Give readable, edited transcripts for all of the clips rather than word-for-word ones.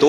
2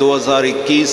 2021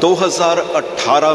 2018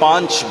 5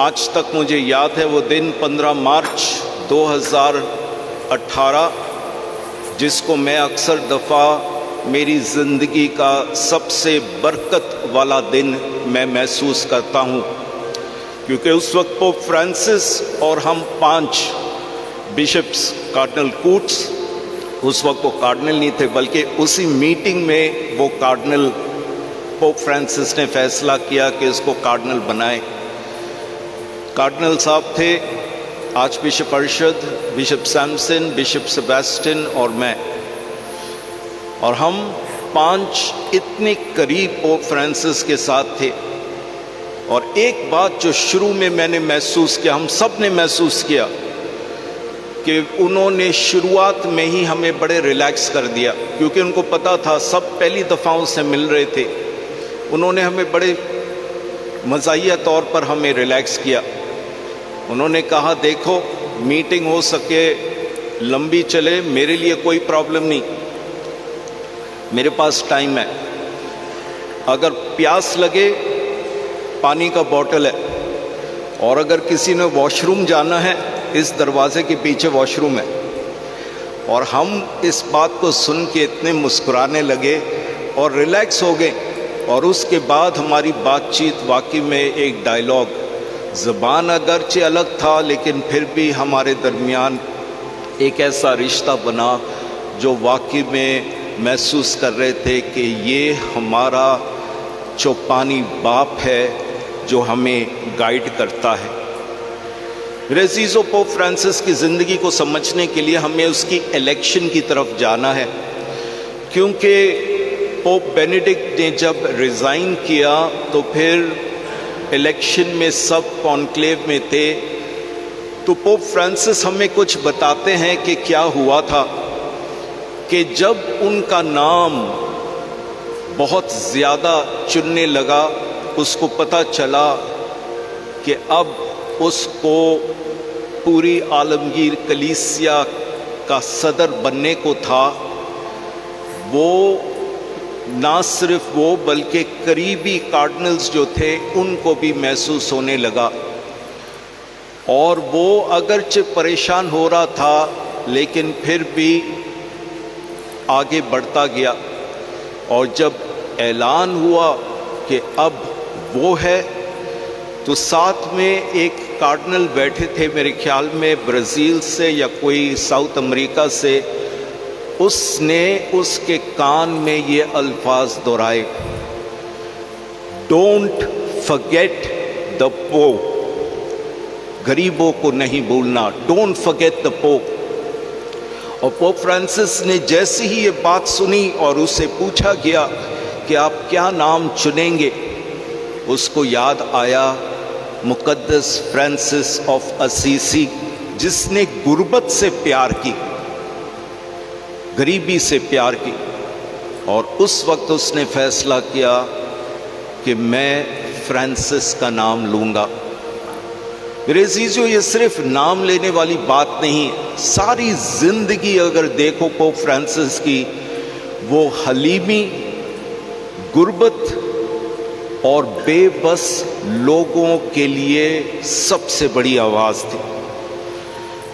آج تک مجھے یاد ہے وہ دن 15 مارچ 2018 جس کو میں اکثر دفعہ میری زندگی کا سب سے برکت والا دن میں محسوس کرتا ہوں، کیونکہ اس وقت پوپ فرانسس اور ہم 5 بشپس، کارڈنل کوٹس، اس وقت وہ کارڈنل نہیں تھے بلکہ اسی میٹنگ میں وہ کارڈنل پوپ فرانسس نے فیصلہ کیا کہ اس کو کارڈنل بنائے۔ کارڈنل صاحب تھے arch bishop Arshad, bishop Samson, bishop Sebastian اور میں، اور ہم 5 اتنے قریب پوپ فرانسس کے ساتھ تھے۔ اور ایک بات جو شروع میں نے محسوس کیا، ہم سب نے محسوس کیا، کہ انہوں نے شروعات میں ہی ہمیں بڑے ریلیکس کر دیا، کیونکہ ان کو پتا تھا سب پہلی دفعہ ان سے مل رہے تھے۔ انہوں نے ہمیں بڑے مزاحیہ طور پر ہمیں ریلیکس کیا۔ انہوں نے کہا دیکھو میٹنگ ہو سکے لمبی چلے، میرے لیے کوئی پرابلم نہیں، میرے پاس ٹائم ہے، اگر پیاس لگے پانی کا بوٹل ہے، اور اگر کسی نے واش روم جانا ہے اس دروازے کے پیچھے واش روم ہے۔ اور ہم اس بات کو سن کے اتنے مسکرانے لگے اور ریلیکس ہو گئے، اور اس کے بعد ہماری بات چیت واقعی میں ایک ڈائلاگ، زبان اگرچہ الگ تھا لیکن پھر بھی ہمارے درمیان ایک ایسا رشتہ بنا جو واقعی میں محسوس کر رہے تھے کہ یہ ہمارا چوپانی باپ ہے جو ہمیں گائیڈ کرتا ہے۔ میرے عزیزو، پوپ فرانسس کی زندگی کو سمجھنے کے لیے ہمیں اس کی الیکشن کی طرف جانا ہے، کیونکہ پوپ بینیڈکٹ نے جب ریزائن کیا تو پھر الیکشن میں سب کانکلیو میں تھے، تو پوپ فرانسس ہمیں کچھ بتاتے ہیں کہ کیا ہوا تھا کہ جب ان کا نام بہت زیادہ چننے لگا، اس کو پتہ چلا کہ اب اس کو پوری عالمگیر کلیسیا کا صدر بننے کو تھا، وہ نہ صرف وہ بلکہ قریبی کارڈنلز جو تھے ان کو بھی محسوس ہونے لگا، اور وہ اگرچہ پریشان ہو رہا تھا لیکن پھر بھی آگے بڑھتا گیا۔ اور جب اعلان ہوا کہ اب وہ ہے، تو ساتھ میں ایک کارڈنل بیٹھے تھے میرے خیال میں برازیل سے یا کوئی ساؤتھ امریکہ سے، اس نے اس کے کان میں یہ الفاظ دہرائے، ڈونٹ فرگیٹ دا پوپ، غریبوں کو نہیں بھولنا، ڈونٹ فرگیٹ دا پوپ۔ اور پوپ فرانسس نے جیسے ہی یہ بات سنی اور اسے پوچھا گیا کہ آپ کیا نام چنیں گے، اس کو یاد آیا مقدس فرانسس آف اسیسی، جس نے غربت سے پیار کی، غریبی سے پیار کی، اور اس وقت اس نے فیصلہ کیا کہ میں فرانسس کا نام لوں گا۔ میرے عزیزو، یہ صرف نام لینے والی بات نہیں، ساری زندگی اگر دیکھو پوپ فرانسس کی، وہ حلیمی، غربت اور بے بس لوگوں کے لیے سب سے بڑی آواز تھی۔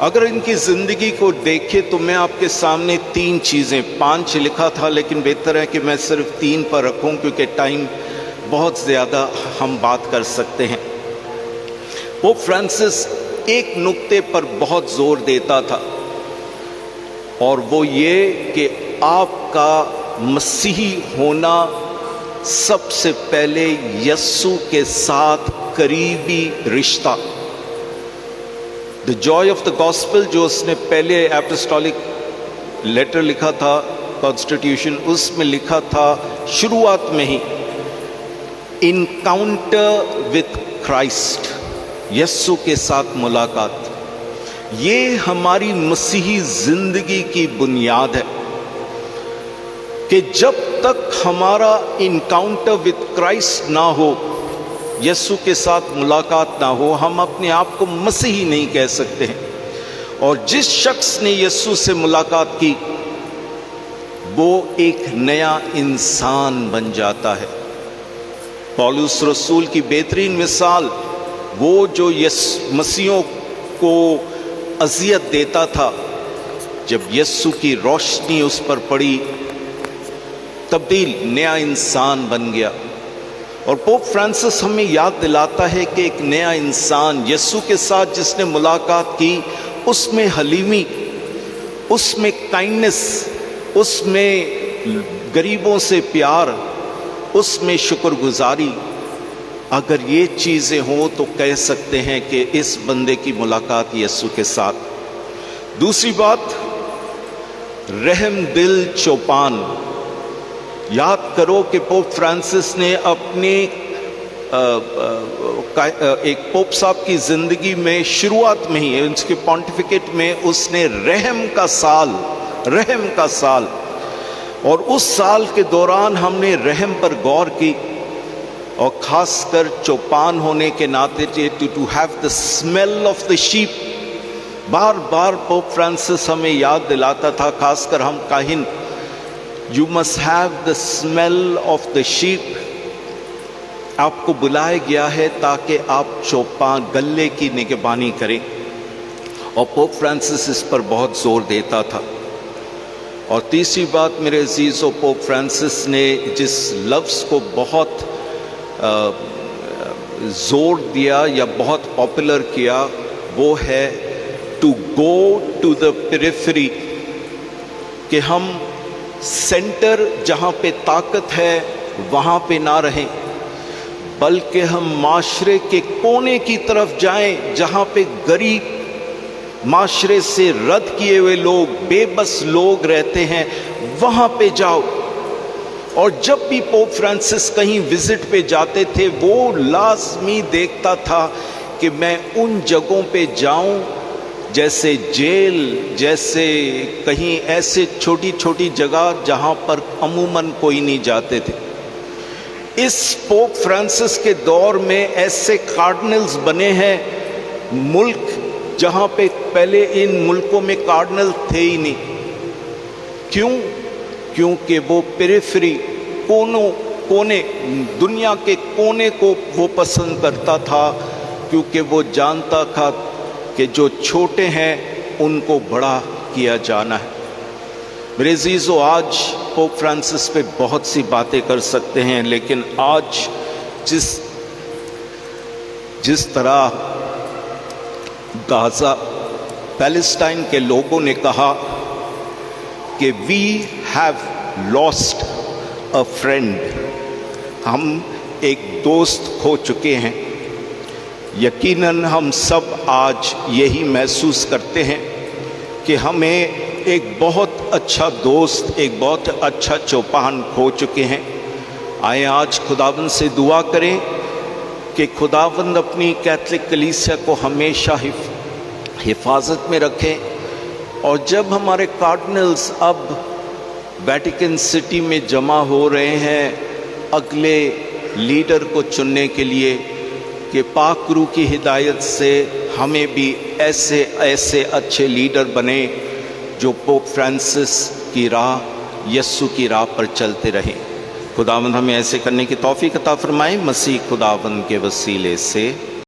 اگر ان کی زندگی کو دیکھیں تو میں آپ کے سامنے 3 چیزیں، 5 لکھا تھا لیکن بہتر ہے کہ میں صرف 3 پر رکھوں کیونکہ ٹائم بہت زیادہ ہم بات کر سکتے ہیں۔ پوپ فرانسس ایک نقطے پر بہت زور دیتا تھا، اور وہ یہ کہ آپ کا مسیحی ہونا سب سے پہلے یسوع کے ساتھ قریبی رشتہ، the joy of the gospel جو اس نے پہلے اپسٹولک لیٹر لکھا تھا، کانسٹیٹیوشن، اس میں لکھا تھا شروعات میں ہی، انکاؤنٹر وتھ کرائسٹ، یسوع کے ساتھ ملاقات۔ یہ ہماری مسیحی زندگی کی بنیاد ہے کہ جب تک ہمارا انکاؤنٹر وتھ کرائسٹ نہ ہو، یسوع کے ساتھ ملاقات نہ ہو، ہم اپنے آپ کو مسیحی نہیں کہہ سکتے ہیں۔ اور جس شخص نے یسوع سے ملاقات کی، وہ ایک نیا انسان بن جاتا ہے۔ پولس رسول کی بہترین مثال وہ جو مسیحوں کو اذیت دیتا تھا، جب یسوع کی روشنی اس پر پڑی، تبدیل نیا انسان بن گیا۔ اور پوپ فرانسس ہمیں یاد دلاتا ہے کہ ایک نیا انسان یسوع کے ساتھ جس نے ملاقات کی، اس میں حلیمی، اس میں کائنڈنس، اس میں غریبوں سے پیار، اس میں شکر گزاری، اگر یہ چیزیں ہوں تو کہہ سکتے ہیں کہ اس بندے کی ملاقات یسوع کے ساتھ۔ دوسری بات، رحم دل چوپان۔ یاد کرو کہ پوپ فرانسس نے اپنے ایک پوپ صاحب کی زندگی میں شروعات میں ہی اس کے پونٹیفکیٹ میں اس نے رحم کا سال، اور اس سال کے دوران ہم نے رحم پر غور کی، اور خاص کر چوپان ہونے کے ناطے to have the smell of the sheep. بار بار پوپ فرانسس ہمیں یاد دلاتا تھا، خاص کر ہم کاہن، You must have the smell of the sheep۔ آپ کو بلایا گیا ہے تاکہ آپ چوپان گلے کی نگہبانی کریں، اور پوپ فرانسس اس پر بہت زور دیتا تھا۔ اور تیسری بات میرے عزیزو، پوپ فرانسس نے جس لفظ کو بہت زور دیا یا بہت پاپولر کیا، وہ ہے to go to the periphery, کہ ہم سینٹر جہاں پہ طاقت ہے وہاں پہ نہ رہیں، بلکہ ہم معاشرے کے کونے کی طرف جائیں جہاں پہ غریب، معاشرے سے رد کیے ہوئے لوگ، بے بس لوگ رہتے ہیں، وہاں پہ جاؤ۔ اور جب بھی پوپ فرانسس کہیں وزٹ پہ جاتے تھے، وہ لازمی دیکھتا تھا کہ میں ان جگہوں پہ جاؤں، جیسے جیل، جیسے کہیں ایسے چھوٹی چھوٹی جگہ جہاں پر عموماً کوئی نہیں جاتے تھے۔ اس پوپ فرانسس کے دور میں ایسے کارڈنلز بنے ہیں، ملک جہاں پہ پہلے ان ملکوں میں کارڈنل تھے ہی نہیں۔ کیوں؟ کیونکہ وہ پیریفری، کونے، دنیا کے کونے کو وہ پسند کرتا تھا، کیونکہ وہ جانتا تھا کہ جو چھوٹے ہیں ان کو بڑا کیا جانا ہے۔ میرے عزیزو، آج پوپ فرانسس پہ بہت سی باتیں کر سکتے ہیں، لیکن آج جس طرح غازہ پیلسٹائن کے لوگوں نے کہا کہ we have lost a friend, ہم ایک دوست کھو چکے ہیں، یقیناً ہم سب آج یہی محسوس کرتے ہیں کہ ہمیں ایک بہت اچھا دوست، ایک بہت اچھا چوپان کھو چکے ہیں۔ آئیں آج خداوند سے دعا کریں کہ خداوند اپنی کیتھولک کلیسیا کو ہمیشہ حفاظت میں رکھیں، اور جب ہمارے کارڈنلز اب ویٹیکن سٹی میں جمع ہو رہے ہیں اگلے لیڈر کو چننے کے لیے، کہ پاک روح کی ہدایت سے ہمیں بھی ایسے اچھے لیڈر بنے جو پوپ فرانسس کی راہ، یسوع کی راہ پر چلتے رہیں۔ خداوند ہمیں ایسے کرنے کی توفیق عطا فرمائے، مسیح خداوند کے وسیلے سے